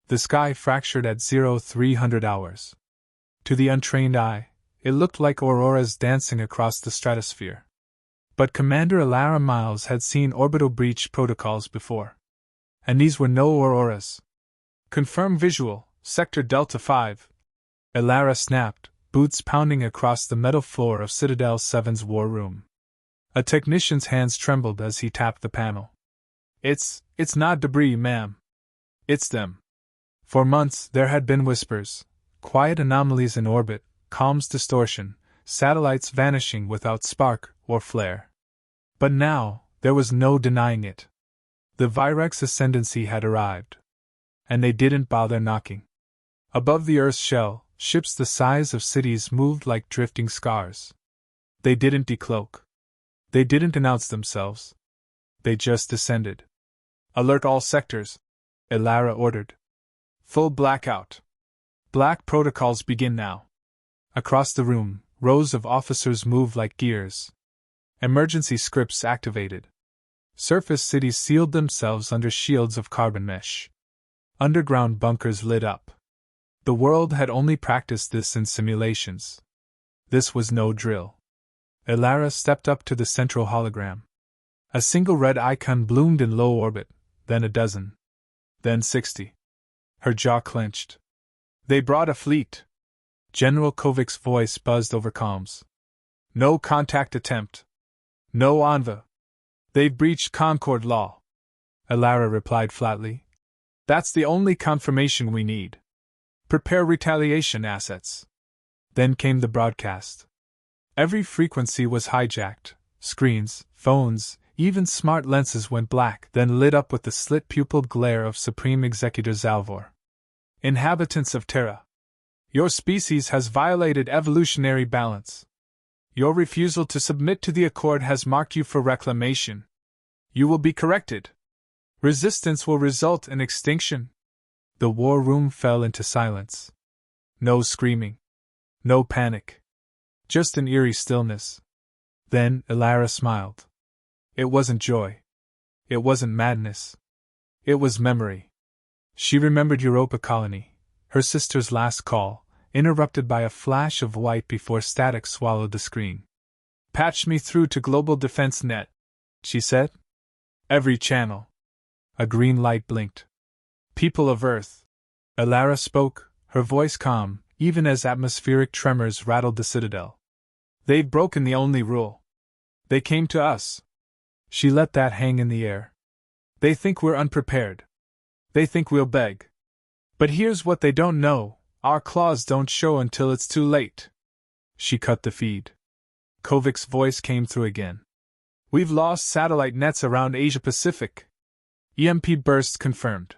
The sky fractured at 0300 hours. To the untrained eye, it looked like auroras dancing across the stratosphere. But Commander Alara Miles had seen orbital breach protocols before. And these were no auroras. Confirm visual, Sector Delta 5. Alara snapped, boots pounding across the metal floor of Citadel 7's war room. A technician's hands trembled as he tapped the panel. It's not debris, ma'am. It's them. For months there had been whispers, quiet anomalies in orbit, comms distortion, satellites vanishing without spark or flare. But now, there was no denying it. The Virex ascendancy had arrived. And they didn't bother knocking. Above the Earth's shell, ships the size of cities moved like drifting scars. They didn't decloak. They didn't announce themselves. They just descended. Alert all sectors, Alara ordered. Full blackout. Black protocols begin now. Across the room, rows of officers moved like gears. Emergency scripts activated. Surface cities sealed themselves under shields of carbon mesh. Underground bunkers lit up. The world had only practiced this in simulations. This was no drill. Alara stepped up to the central hologram. A single red icon bloomed in low orbit, then a dozen. Then 60. Her jaw clenched. They brought a fleet. General Kovic's voice buzzed over comms. No contact attempt. No ENVA. They've breached Concord law. Alara replied flatly. That's the only confirmation we need. Prepare retaliation assets. Then came the broadcast. Every frequency was hijacked. Screens, phones, even smart lenses went black, then lit up with the slit-pupiled glare of Supreme Executor Zalvor. Inhabitants of Terra. Your species has violated evolutionary balance. Your refusal to submit to the Accord has marked you for reclamation. You will be corrected. Resistance will result in extinction. The war room fell into silence. No screaming. No panic. Just an eerie stillness. Then Alara smiled. It wasn't joy. It wasn't madness. It was memory. She remembered Europa Colony, her sister's last call, interrupted by a flash of white before static swallowed the screen. Patch me through to Global Defense Net, she said. Every channel. A green light blinked. People of Earth. Alara spoke, her voice calm, even as atmospheric tremors rattled the Citadel. They've broken the only rule. They came to us. She let that hang in the air. They think we're unprepared. They think we'll beg. But here's what they don't know, our claws don't show until it's too late. She cut the feed. Kovic's voice came through again. We've lost satellite nets around Asia Pacific. EMP bursts confirmed.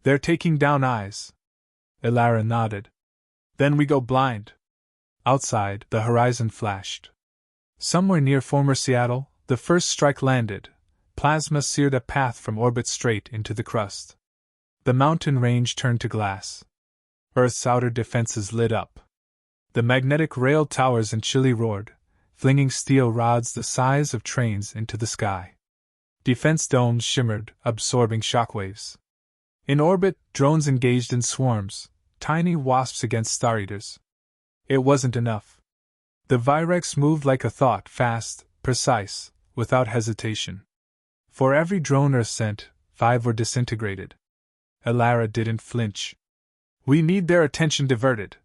They're taking down eyes. Alara nodded. Then we go blind. Outside, the horizon flashed. Somewhere near former Seattle, the first strike landed. Plasma seared a path from orbit straight into the crust. The mountain range turned to glass. Earth's outer defenses lit up. The magnetic rail towers in Chile roared, flinging steel rods the size of trains into the sky. Defense domes shimmered, absorbing shockwaves. In orbit, drones engaged in swarms, tiny wasps against Star Eaters. It wasn't enough. The Virex moved like a thought, fast, precise, without hesitation. For every drone Earth sent, 5 were disintegrated. Alara didn't flinch. We need their attention diverted,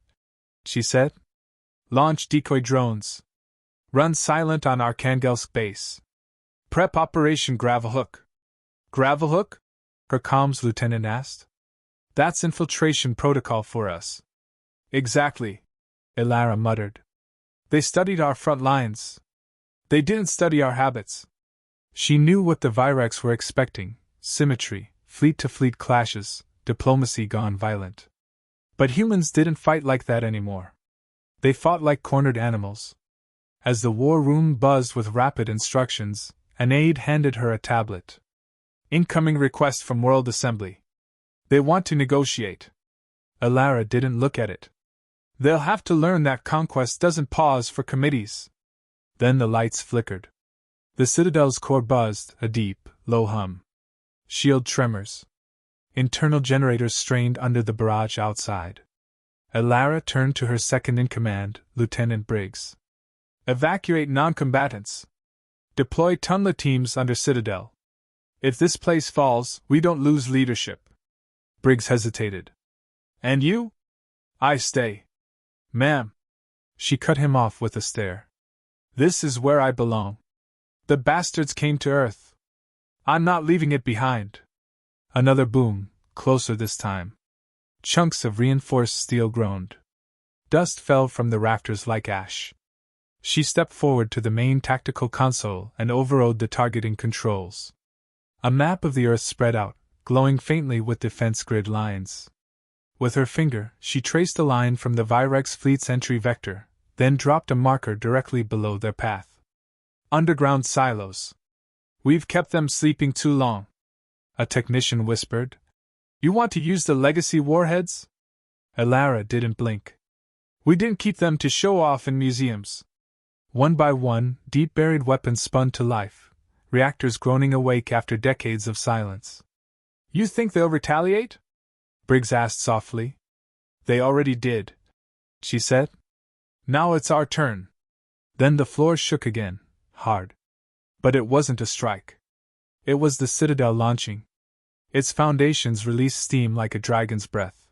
she said. Launch decoy drones. Run silent on Arkhangelsk base. Prep Operation Gravelhook. Gravelhook? Her comms lieutenant asked. That's infiltration protocol for us. Exactly, Alara muttered. They studied our front lines. They didn't study our habits. She knew what the Virex were expecting: symmetry, fleet-to-fleet clashes, diplomacy gone violent. But humans didn't fight like that anymore. They fought like cornered animals. As the war room buzzed with rapid instructions, an aide handed her a tablet. Incoming request from World Assembly. They want to negotiate. Alara didn't look at it. They'll have to learn that conquest doesn't pause for committees. Then the lights flickered. The Citadel's core buzzed, a deep, low hum. Shield tremors. Internal generators strained under the barrage outside. Elara turned to her second-in-command, Lieutenant Briggs. Evacuate non-combatants. Deploy tunnel teams under Citadel. If this place falls, we don't lose leadership. Briggs hesitated. And you? I stay. Ma'am. She cut him off with a stare. This is where I belong. The bastards came to Earth. I'm not leaving it behind. Another boom, closer this time. Chunks of reinforced steel groaned. Dust fell from the rafters like ash. She stepped forward to the main tactical console and overrode the targeting controls. A map of the Earth spread out, glowing faintly with defense grid lines. With her finger, she traced a line from the Virex fleet's entry vector, then dropped a marker directly below their path. Underground silos. We've kept them sleeping too long. A technician whispered. You want to use the legacy warheads? Elara didn't blink. We didn't keep them to show off in museums. One by one, deep-buried weapons spun to life, reactors groaning awake after decades of silence. You think they'll retaliate? Briggs asked softly. They already did, she said. Now it's our turn. Then the floor shook again, hard. But it wasn't a strike. It was the Citadel launching. Its foundations released steam like a dragon's breath.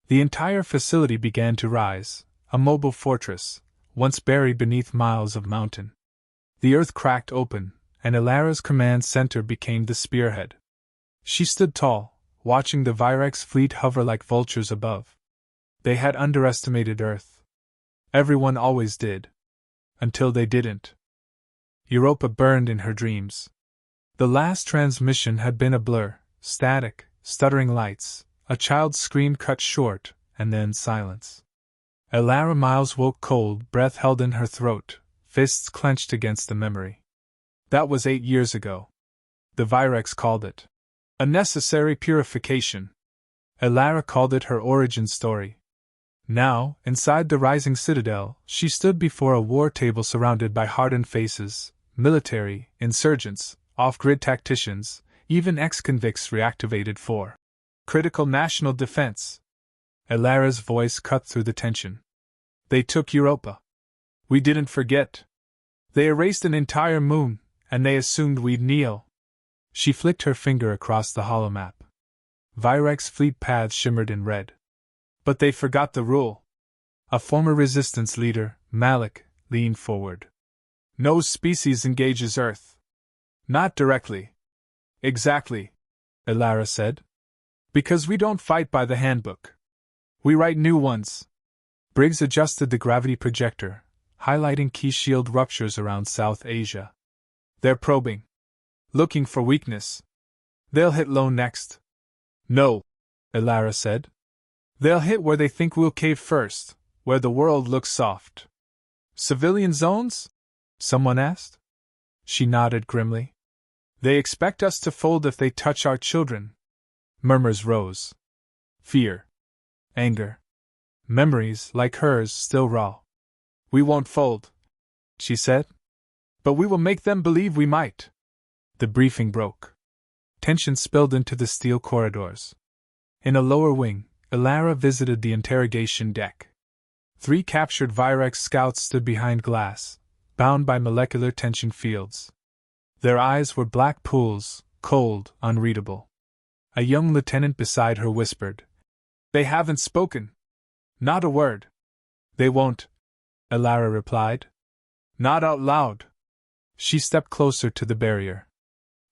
The entire facility began to rise, a mobile fortress, once buried beneath miles of mountain. The earth cracked open, and Elara's command center became the spearhead. She stood tall, watching the Virex fleet hover like vultures above. They had underestimated Earth. Everyone always did. Until they didn't. Europa burned in her dreams. The last transmission had been a blur, static, stuttering lights, a child's scream cut short, and then silence. Elara Miles woke cold, breath held in her throat, fists clenched against the memory. That was 8 years ago. The Virex called it a necessary purification. Elara called it her origin story. Now, inside the rising citadel, she stood before a war table surrounded by hardened faces, military, insurgents, off-grid tacticians, even ex-convicts reactivated for critical national defense. Elara's voice cut through the tension. They took Europa. We didn't forget. They erased an entire moon, and they assumed we'd kneel. She flicked her finger across the holomap. Virex fleet paths shimmered in red. But they forgot the rule. A former resistance leader, Malik, leaned forward. No species engages Earth. Not directly. Exactly, Elara said. Because we don't fight by the handbook. We write new ones. Briggs adjusted the gravity projector, highlighting key shield ruptures around South Asia. They're probing. Looking for weakness. They'll hit low next. No, Elara said. They'll hit where they think we'll cave first, where the world looks soft. Civilian zones? Someone asked. She nodded grimly. They expect us to fold if they touch our children. Murmurs rose. Fear. Anger. Memories, like hers, still raw. We won't fold, she said. But we will make them believe we might. The briefing broke. Tension spilled into the steel corridors. In a lower wing, Elara visited the interrogation deck. 3 captured Virex scouts stood behind glass, bound by molecular tension fields. Their eyes were black pools, cold, unreadable. A young lieutenant beside her whispered, They haven't spoken. Not a word. They won't, Elara replied. Not out loud. She stepped closer to the barrier.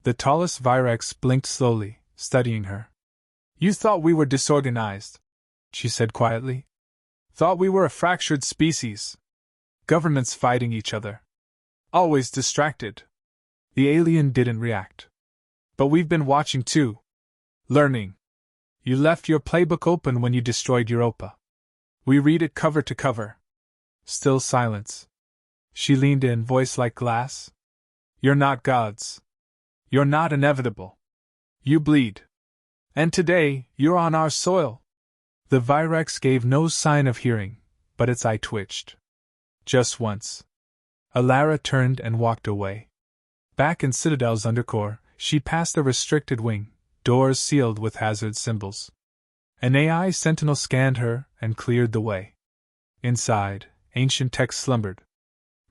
The tallest Virex blinked slowly, studying her. You thought we were disorganized, she said quietly. Thought we were a fractured species. Governments fighting each other. Always distracted. The alien didn't react. But we've been watching too. Learning. You left your playbook open when you destroyed Europa. We read it cover to cover. Still silence. She leaned in, voice like glass. You're not gods. You're not inevitable. You bleed. And today, you're on our soil. The Virex gave no sign of hearing, but its eye twitched. Just once. Elara turned and walked away. Back in Citadel's undercore, she passed a restricted wing, doors sealed with hazard symbols. An AI sentinel scanned her and cleared the way. Inside, ancient tech slumbered.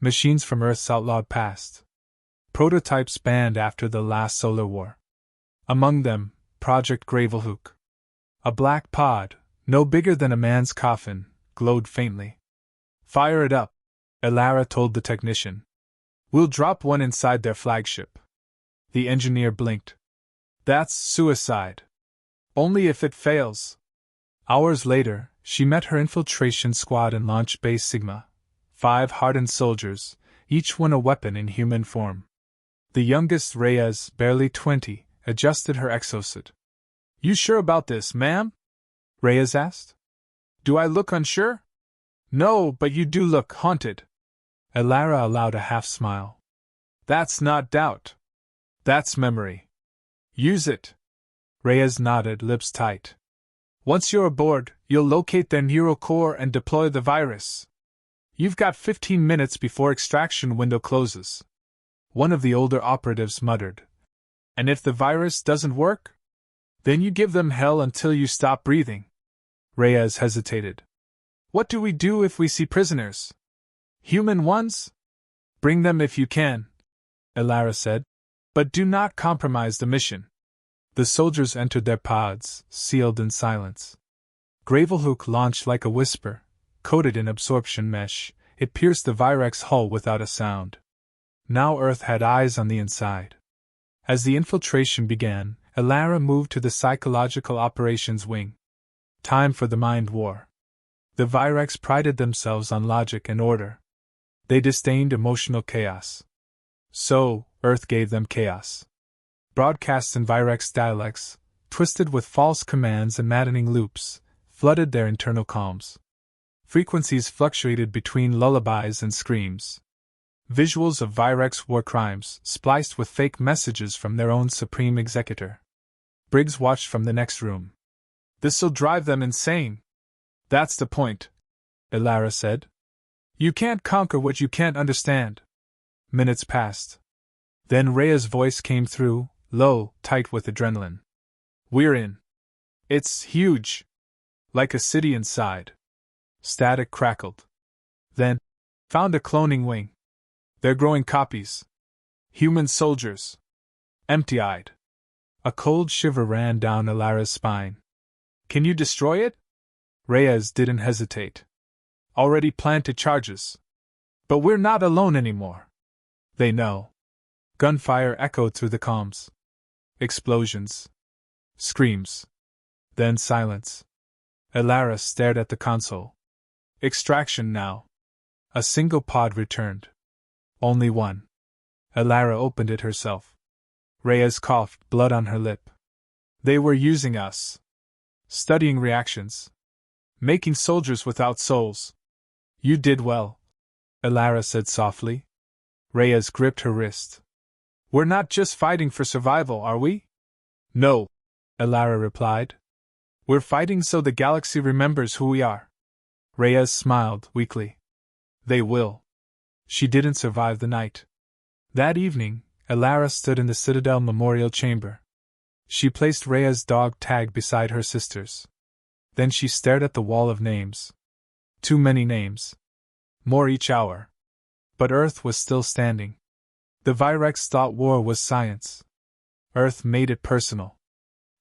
Machines from Earth's outlawed past. Prototypes banned after the last solar war. Among them, Project Gravelhook. A black pod, no bigger than a man's coffin, glowed faintly. "Fire it up," Elara told the technician. "We'll drop one inside their flagship." The engineer blinked. "That's suicide. Only if it fails." Hours later, she met her infiltration squad in Launch Base Sigma. 5 hardened soldiers, each one a weapon in human form. The youngest, Reyes, barely 20, adjusted her exosuit. "You sure about this, ma'am?" Reyes asked. "Do I look unsure?" "No, but you do look haunted." Elara allowed a half smile. "That's not doubt. That's memory. Use it." Reyes nodded, lips tight. "Once you're aboard, you'll locate their neural core and deploy the virus. You've got 15 minutes before extraction window closes." One of the older operatives muttered. "And if the virus doesn't work? Then you give them hell until you stop breathing." Reyes hesitated. "What do we do if we see prisoners? Human ones? Bring them if you can," Elara said. "But do not compromise the mission." The soldiers entered their pods, sealed in silence. Gravelhook launched like a whisper. Coated in absorption mesh, it pierced the Virex hull without a sound. Now Earth had eyes on the inside. As the infiltration began, Elara moved to the Psychological Operations Wing. Time for the mind war. The Virex prided themselves on logic and order. They disdained emotional chaos. So, Earth gave them chaos. Broadcasts in Virex dialects, twisted with false commands and maddening loops, flooded their internal calms. Frequencies fluctuated between lullabies and screams. Visuals of Virex war crimes, spliced with fake messages from their own supreme executor. Briggs watched from the next room. "This'll drive them insane." "That's the point," Elara said. "You can't conquer what you can't understand." Minutes passed. Then Rhea's voice came through, low, tight with adrenaline. "We're in. It's huge. Like a city inside." Static crackled. Then, "Found a cloning wing. They're growing copies. Human soldiers." Empty-eyed. A cold shiver ran down Elara's spine. "Can you destroy it?" Reyes didn't hesitate. "Already planted charges. But we're not alone anymore." "They know." Gunfire echoed through the comms. Explosions. Screams. Then silence. Elara stared at the console. "Extraction now." A single pod returned. Only one. Elara opened it herself. Reyes coughed, blood on her lip. "They were using us. Studying reactions. Making soldiers without souls." "You did well," Elara said softly. Reyes gripped her wrist. "We're not just fighting for survival, are we?" "No," Elara replied. "We're fighting so the galaxy remembers who we are." Reyes smiled weakly. "They will." She didn't survive the night. That evening, Elara stood in the Citadel Memorial Chamber. She placed Rhea's dog tag beside her sister's. Then she stared at the wall of names. Too many names. More each hour. But Earth was still standing. The Virex thought war was science. Earth made it personal.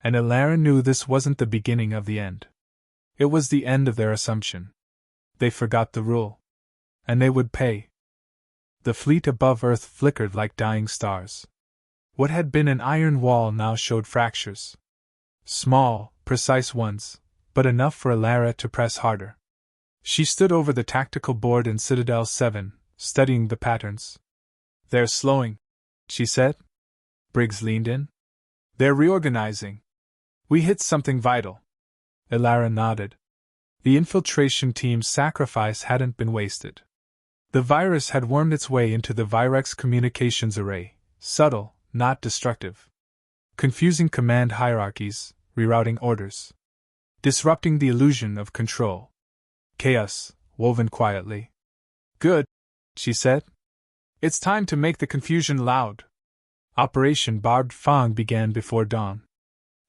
And Elara knew this wasn't the beginning of the end. It was the end of their assumption. They forgot the rule. And they would pay. The fleet above Earth flickered like dying stars. What had been an iron wall now showed fractures. Small, precise ones, but enough for Elara to press harder. She stood over the tactical board in Citadel 7, studying the patterns. "They're slowing," she said. Briggs leaned in. "They're reorganizing. We hit something vital." Elara nodded. The infiltration team's sacrifice hadn't been wasted. The virus had wormed its way into the Virex communications array, subtle, not destructive. Confusing command hierarchies, rerouting orders. Disrupting the illusion of control. Chaos, woven quietly. "Good," she said. "It's time to make the confusion loud." Operation Barbed Fang began before dawn.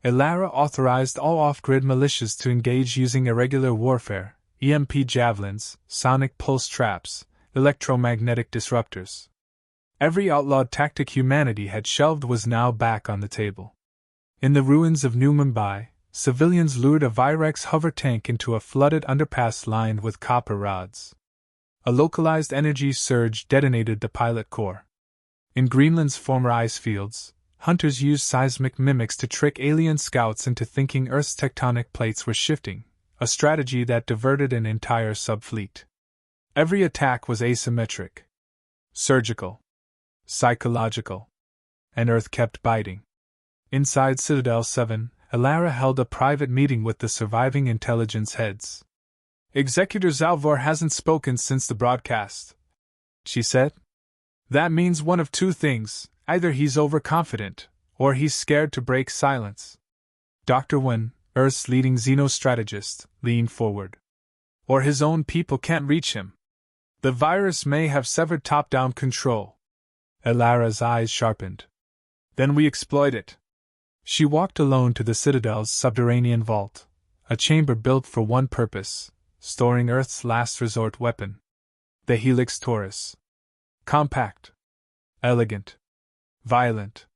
Elara authorized all off-grid militias to engage using irregular warfare, EMP javelins, sonic pulse traps, electromagnetic disruptors. Every outlawed tactic humanity had shelved was now back on the table. In the ruins of New Mumbai, civilians lured a Virex hover tank into a flooded underpass lined with copper rods. A localized energy surge detonated the pilot core. In Greenland's former ice fields, hunters used seismic mimics to trick alien scouts into thinking Earth's tectonic plates were shifting, a strategy that diverted an entire subfleet. Every attack was asymmetric, surgical, psychological, and Earth kept biting. Inside Citadel 7, Elara held a private meeting with the surviving intelligence heads. Executor Zalvor hasn't spoken since the broadcast, she said. That means one of two things: either he's overconfident, or he's scared to break silence. Dr. Wen, Earth's leading xenostrategist, leaned forward. Or his own people can't reach him. The virus may have severed top-down control. Elara's eyes sharpened. Then we exploit it. She walked alone to the Citadel's subterranean vault, a chamber built for one purpose: storing Earth's last resort weapon. The Helix Taurus. Compact. Elegant. Violent.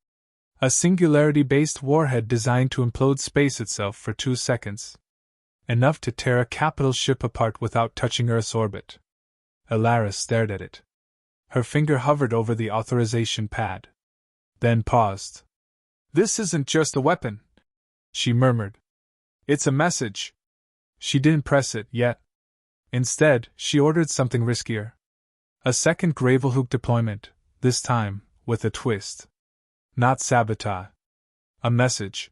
A singularity-based warhead designed to implode space itself for 2 seconds. Enough to tear a capital ship apart without touching Earth's orbit. Elara stared at it. Her finger hovered over the authorization pad. Then paused. This isn't just a weapon, she murmured. It's a message. She didn't press it yet. Instead, she ordered something riskier. A second Gravelhook deployment, this time, with a twist. Not sabotage. A message.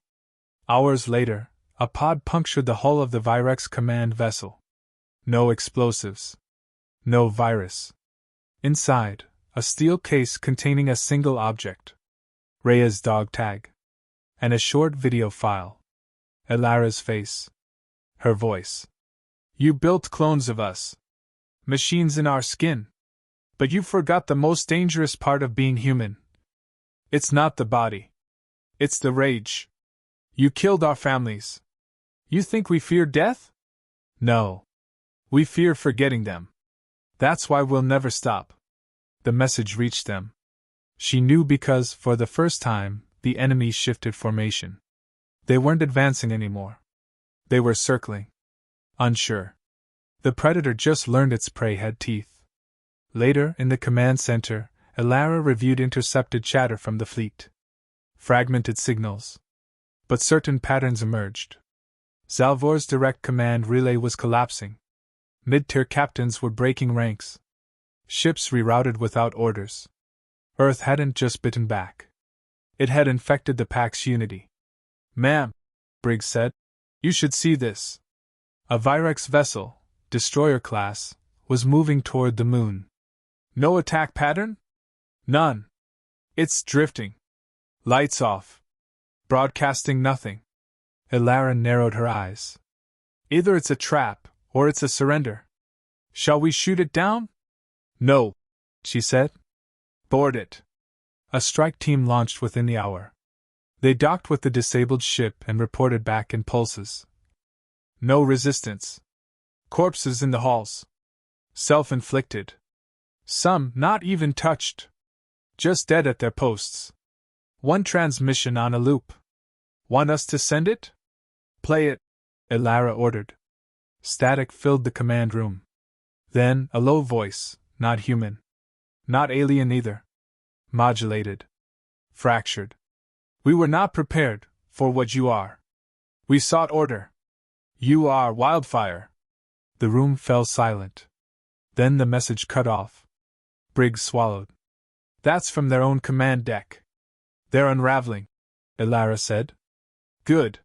Hours later, a pod punctured the hull of the Virex command vessel. No explosives. No virus. Inside, a steel case containing a single object. Rhea's dog tag. And a short video file. Elara's face. Her voice. You built clones of us. Machines in our skin. But you forgot the most dangerous part of being human. It's not the body. It's the rage. You killed our families. You think we fear death? No. We fear forgetting them. That's why we'll never stop. The message reached them. She knew because, for the first time, the enemy shifted formation. They weren't advancing anymore. They were circling. Unsure. The predator just learned its prey had teeth. Later, in the command center, Elara reviewed intercepted chatter from the fleet. Fragmented signals. But certain patterns emerged. Zalvor's direct command relay was collapsing. Mid-tier captains were breaking ranks. Ships rerouted without orders. Earth hadn't just bitten back. It had infected the Pax unity. Ma'am, Briggs said, you should see this. A Virex vessel, destroyer class, was moving toward the moon. No attack pattern? None. It's drifting. Lights off. Broadcasting nothing. Elara narrowed her eyes. Either it's a trap, or it's a surrender. Shall we shoot it down? No, she said. Board it. A strike team launched within the hour. They docked with the disabled ship and reported back in pulses. No resistance. Corpses in the halls. Self-inflicted. Some not even touched. Just dead at their posts. One transmission on a loop. Want us to send it? Play it, Elara ordered. Static filled the command room. Then, a low voice, not human. Not alien either. Modulated. Fractured. We were not prepared for what you are. We sought order. You are wildfire. The room fell silent. Then the message cut off. Briggs swallowed. That's from their own command deck. They're unraveling, Elara said. Good.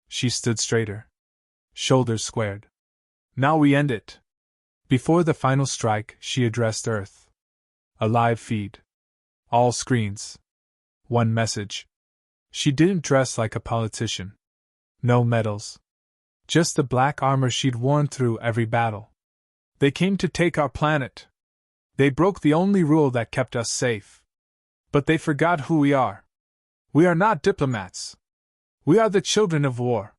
She stood straighter. Shoulders squared. Now we end it. Before the final strike, she addressed Earth. A live feed. All screens. One message. She didn't dress like a politician. No medals. Just the black armor she'd worn through every battle. They came to take our planet. They broke the only rule that kept us safe. But they forgot who we are. We are not diplomats. We are the children of war.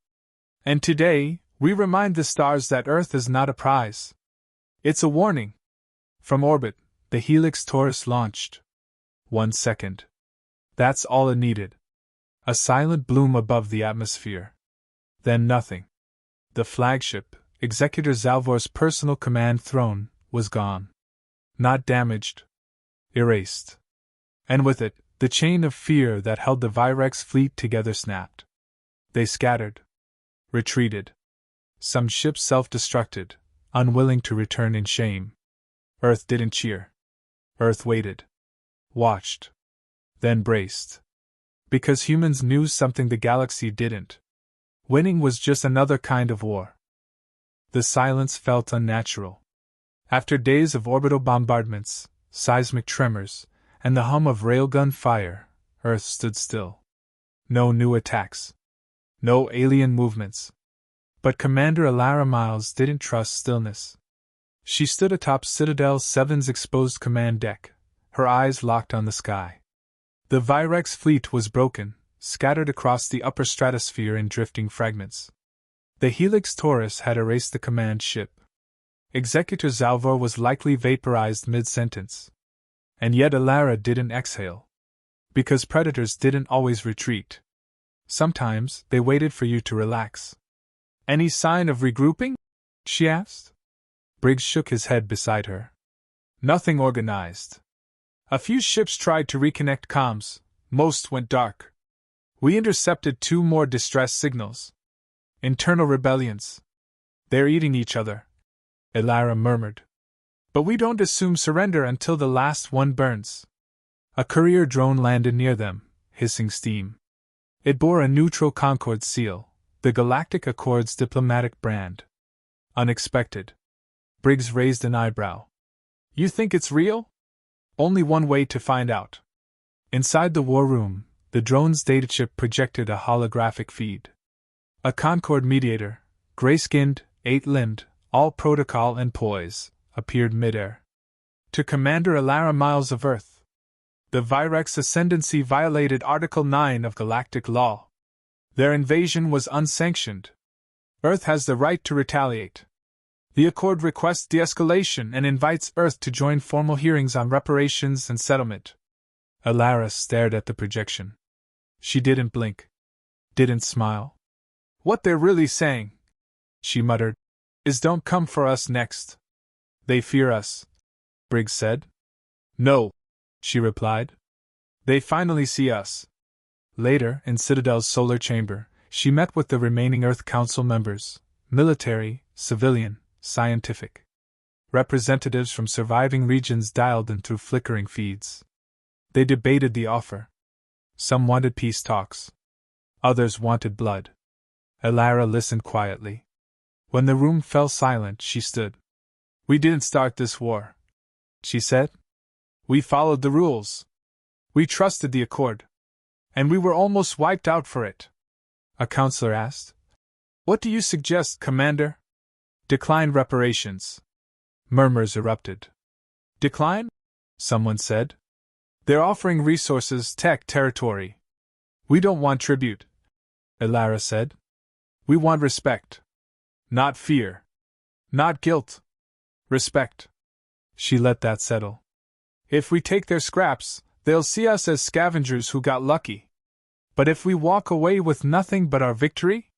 And today, we remind the stars that Earth is not a prize. It's a warning. From orbit, the Helix Taurus launched. 1 second. That's all it needed. A silent bloom above the atmosphere. Then nothing. The flagship, Executor Zalvor's personal command throne, was gone. Not damaged. Erased. And with it, the chain of fear that held the Virex fleet together snapped. They scattered. Retreated. Some ships self-destructed, unwilling to return in shame. Earth didn't cheer. Earth waited. Watched. Then braced. Because humans knew something the galaxy didn't. Winning was just another kind of war. The silence felt unnatural. After days of orbital bombardments, seismic tremors, and the hum of railgun fire, Earth stood still. No new attacks. No alien movements. But Commander Alara Miles didn't trust stillness. She stood atop Citadel 7's exposed command deck, her eyes locked on the sky. The Virex fleet was broken, scattered across the upper stratosphere in drifting fragments. The Helix Taurus had erased the command ship. Executor Zalvor was likely vaporized mid-sentence. And yet Alara didn't exhale. Because predators didn't always retreat. Sometimes they waited for you to relax. Any sign of regrouping? She asked. Briggs shook his head beside her. Nothing organized. A few ships tried to reconnect comms, most went dark. We intercepted 2 more distress signals. Internal rebellions. They're eating each other, Alara murmured. But we don't assume surrender until the last one burns. A courier drone landed near them, hissing steam. It bore a neutral Concord seal, the Galactic Accord's diplomatic brand. Unexpected. Briggs raised an eyebrow. You think it's real? Only one way to find out. Inside the war room, the drone's datachip projected a holographic feed. A Concord mediator, gray-skinned, 8-limbed, all protocol and poise, appeared midair. To Commander Alara Miles of Earth. The Virex Ascendancy violated Article 9 of Galactic Law. Their invasion was unsanctioned. Earth has the right to retaliate. The Accord requests de-escalation and invites Earth to join formal hearings on reparations and settlement. Alara stared at the projection. She didn't blink. Didn't smile. What they're really saying, she muttered, is don't come for us next. They fear us, Briggs said. No, she replied. They finally see us. Later, in Citadel's solar chamber, she met with the remaining Earth Council members, military, civilian, scientific. Representatives from surviving regions dialed in through flickering feeds. They debated the offer. Some wanted peace talks. Others wanted blood. Alara listened quietly. When the room fell silent, she stood. We didn't start this war, she said. We followed the rules. We trusted the Accord. And we were almost wiped out for it. A counselor asked. What do you suggest, Commander? Decline reparations. Murmurs erupted. Decline? Someone said. They're offering resources, tech, territory. We don't want tribute, Alara said. We want respect. Not fear. Not guilt. Respect. She let that settle. If we take their scraps, they'll see us as scavengers who got lucky. But if we walk away with nothing but our victory,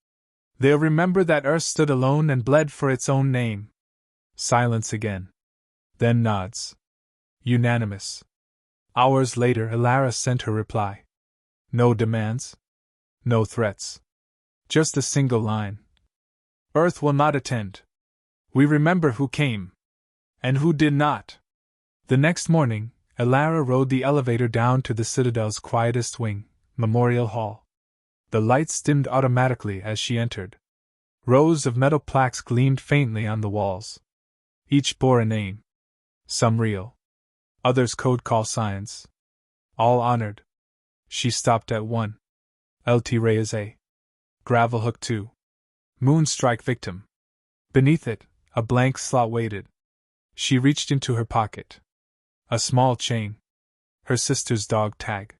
they'll remember that Earth stood alone and bled for its own name. Silence again. Then nods. Unanimous. Hours later, Alara sent her reply. No demands. No threats. Just a single line. Earth will not attend. We remember who came. And who did not. The next morning, Alara rode the elevator down to the Citadel's quietest wing, Memorial Hall. The lights dimmed automatically as she entered. Rows of metal plaques gleamed faintly on the walls. Each bore a name. Some real. Others code call signs. All honored. She stopped at one. LT Reyes A. Gravelhook 2. Moonstrike victim. Beneath it, a blank slot waited. She reached into her pocket. A small chain. Her sister's dog tag.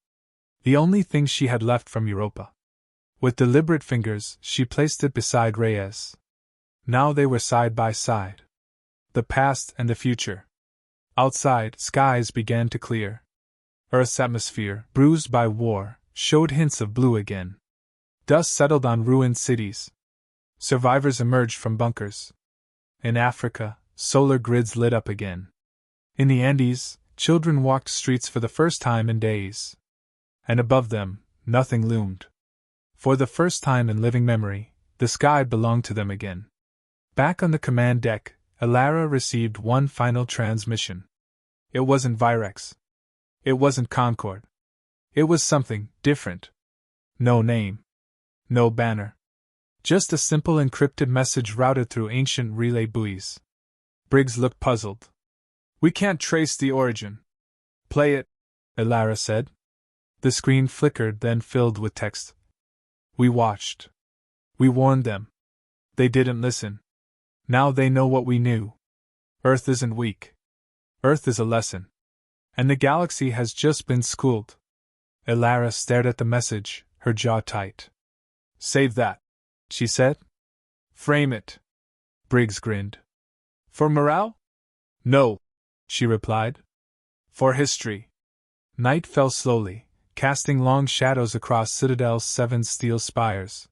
The only thing she had left from Europa. With deliberate fingers, she placed it beside Reyes. Now they were side by side. The past and the future. Outside, skies began to clear. Earth's atmosphere, bruised by war, showed hints of blue again. Dust settled on ruined cities. Survivors emerged from bunkers. In Africa, solar grids lit up again. In the Andes, children walked streets for the first time in days. And above them, nothing loomed. For the first time in living memory, the sky belonged to them again. Back on the command deck, Alara received one final transmission. It wasn't Virex. It wasn't Concord. It was something different. No name. No banner. Just a simple encrypted message routed through ancient relay buoys. Briggs looked puzzled. We can't trace the origin. Play it, Alara said. The screen flickered, then filled with text. We watched. We warned them. They didn't listen. Now they know what we knew. Earth isn't weak. Earth is a lesson. And the galaxy has just been schooled. Alara stared at the message, her jaw tight. Save that, she said. Frame it. Briggs grinned. For morale? No, she replied. For history. Night fell slowly, casting long shadows across Citadel's 7 steel spires.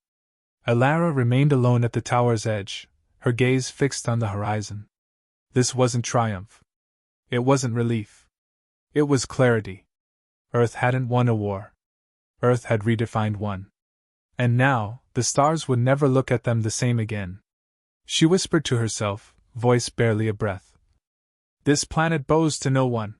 Alara remained alone at the tower's edge, her gaze fixed on the horizon. This wasn't triumph. It wasn't relief. It was clarity. Earth hadn't won a war. Earth had redefined one. And now, the stars would never look at them the same again. She whispered to herself, voice barely a breath. This planet bows to no one.